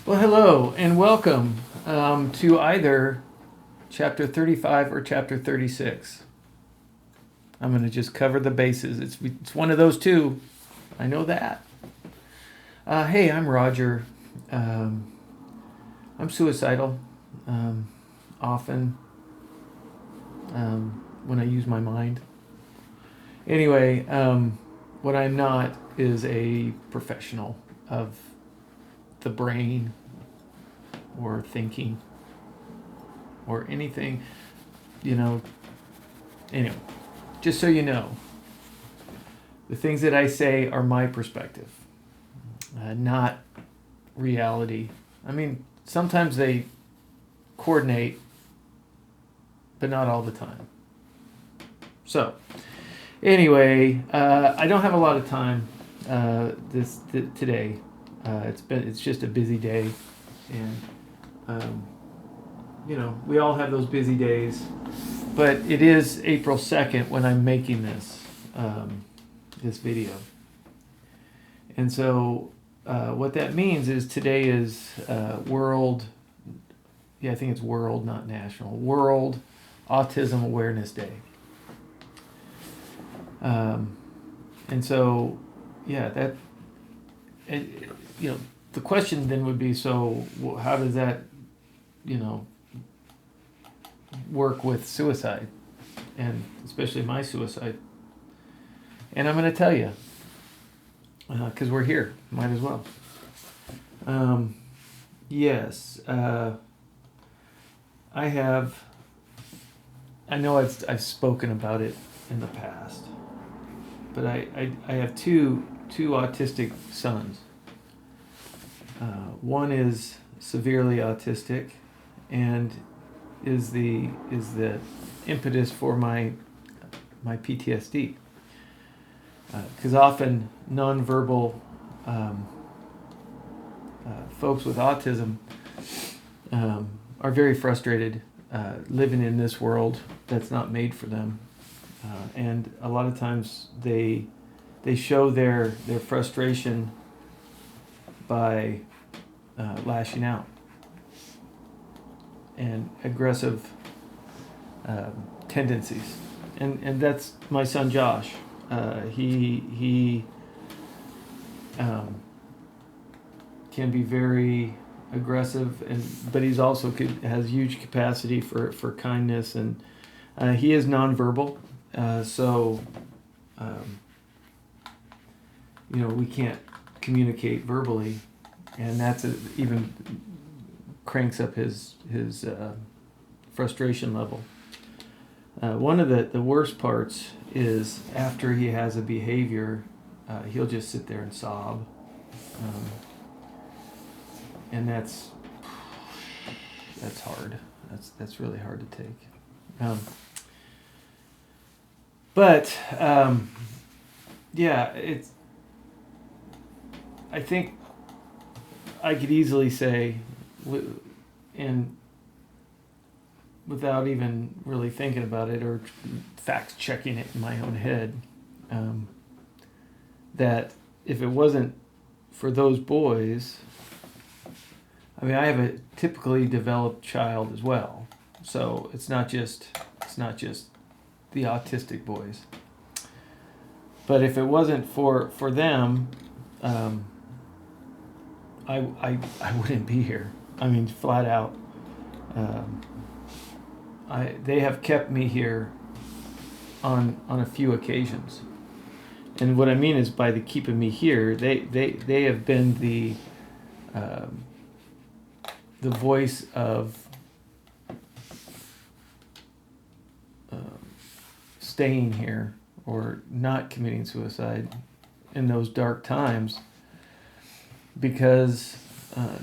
Well, hello and welcome to either chapter 35 or chapter 36. I'm going to just cover the bases. It's one of those two. I know that. Hey, I'm Roger. Um, I'm suicidal often when I use my mind. Anyway, what I'm not is a professional of the brain or thinking or anything, you know. Anyway, just so you know, the things that I say are my perspective, not reality. I mean, sometimes they coordinate, but not all the time. So, anyway, I don't have a lot of time today. It's just a busy day, and we all have those busy days. But it is April 2nd when I'm making this video, and so what that means is today is World. Yeah, I think it's World, not National. World Autism Awareness Day. And so, yeah, the question then would be, so how does that, work with suicide, and especially my suicide? And I'm going to tell you, because we're here, might as well. Yes, I know I've spoken about it in the past, but I have two autistic sons. One is severely autistic, and is the impetus for my PTSD. Because often nonverbal folks with autism are very frustrated living in this world that's not made for them, and a lot of times they show their frustration by lashing out and aggressive tendencies, and that's my son Josh. He can be very aggressive, but he's also has huge capacity for kindness, and he is nonverbal, so we can't communicate verbally, and that's even cranks up his frustration level. One of the worst parts is after he has a behavior, he'll just sit there and sob, and that's hard. That's really hard to take. But yeah, I think I could easily say, and without even really thinking about it or fact checking it in my own head, that if it wasn't for those boys, I mean, I have a typically developed child as well, so it's not just the autistic boys. But if it wasn't for them, I wouldn't be here. I mean, flat out. They have kept me here on a few occasions, and what I mean is by the keeping me here, they have been the voice of staying here or not committing suicide in those dark times, because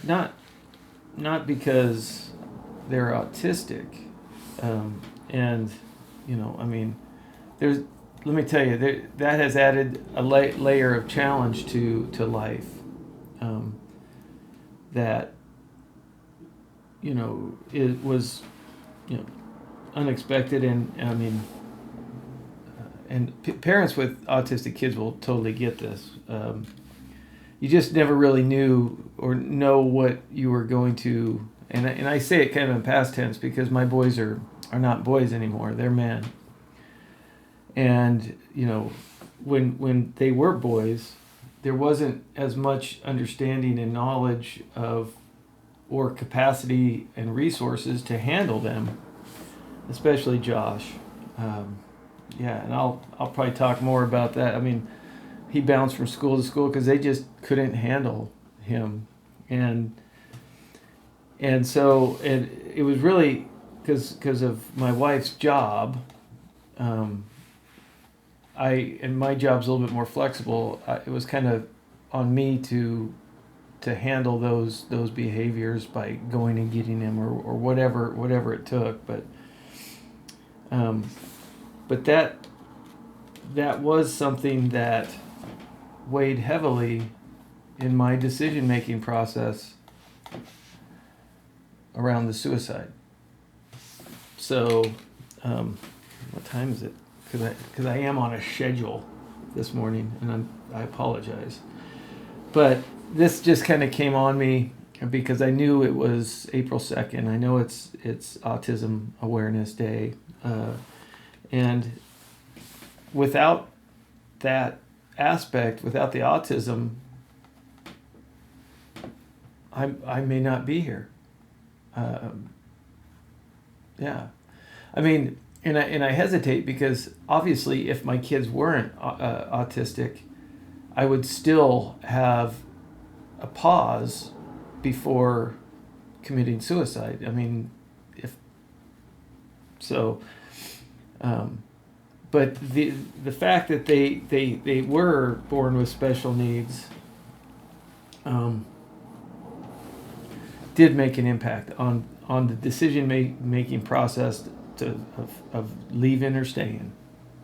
not because they're autistic, and I mean, let me tell you, that has added a layer of challenge to life, that it was unexpected, and I mean, parents with autistic kids will totally get this. you just never really knew or know what you were going to. And I say it kind of in past tense because my boys are not boys anymore; they're men. And when they were boys, there wasn't as much understanding and knowledge of or capacity and resources to handle them, especially Josh. Yeah, and I'll probably talk more about that. I mean, he bounced from school to school because they just couldn't handle him, and so it was really because of my wife's job. And my job's a little bit more flexible. It was kind of on me to handle those behaviors by going and getting him or whatever it took. But that was something that weighed heavily in my decision making process around the suicide. So, what time is it? Because I am on a schedule this morning, and I apologize. But this just kind of came on me because I knew it was April 2nd. I know it's Autism Awareness Day, and without that aspect, without the autism, I may not be here. Yeah, I mean. And I hesitate because obviously if my kids weren't autistic, I would still have a pause before committing suicide. I mean, but the fact that they were born with special needs did make an impact on the decision making process of leaving or staying.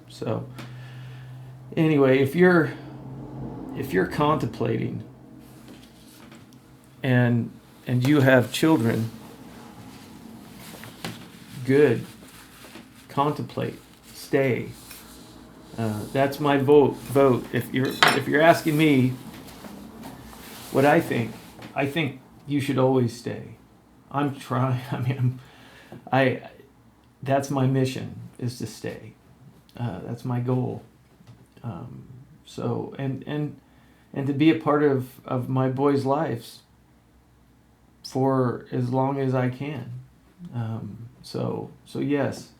So anyway, if you're contemplating and you have children, good, contemplate, stay. That's my vote. If you're asking me what I think you should always stay. I'm trying. I mean, that's my mission, is to stay. That's my goal. So and to be a part of my boys' lives for as long as I can. So yes.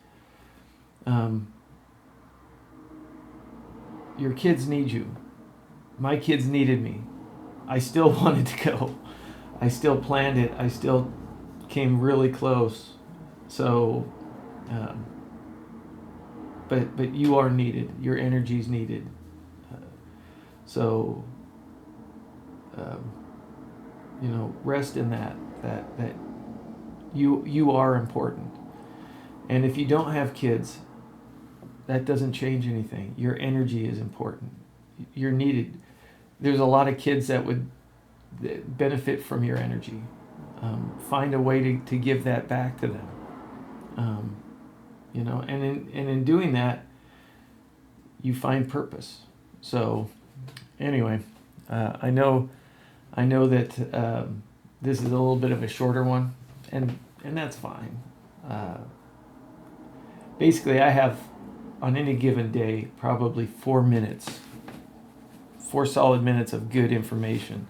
Your kids need you. My kids needed me. I still wanted to go. I still planned it. I still came really close. So but you are needed. Your energy is needed. So rest in that you are important. And if you don't have kids, that doesn't change anything. Your energy is important. You're needed. There's a lot of kids that would benefit from your energy. Find a way to give that back to them. And in doing that, you find purpose. So, anyway, I know that this is a little bit of a shorter one, and that's fine. Basically, I have on any given day probably 4 solid minutes of good information.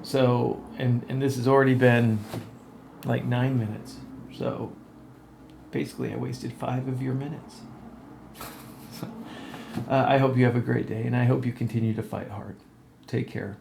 So, and this has already been like 9 minutes. So basically I wasted 5 of your minutes. So, I hope you have a great day, and I hope you continue to fight hard. Take care.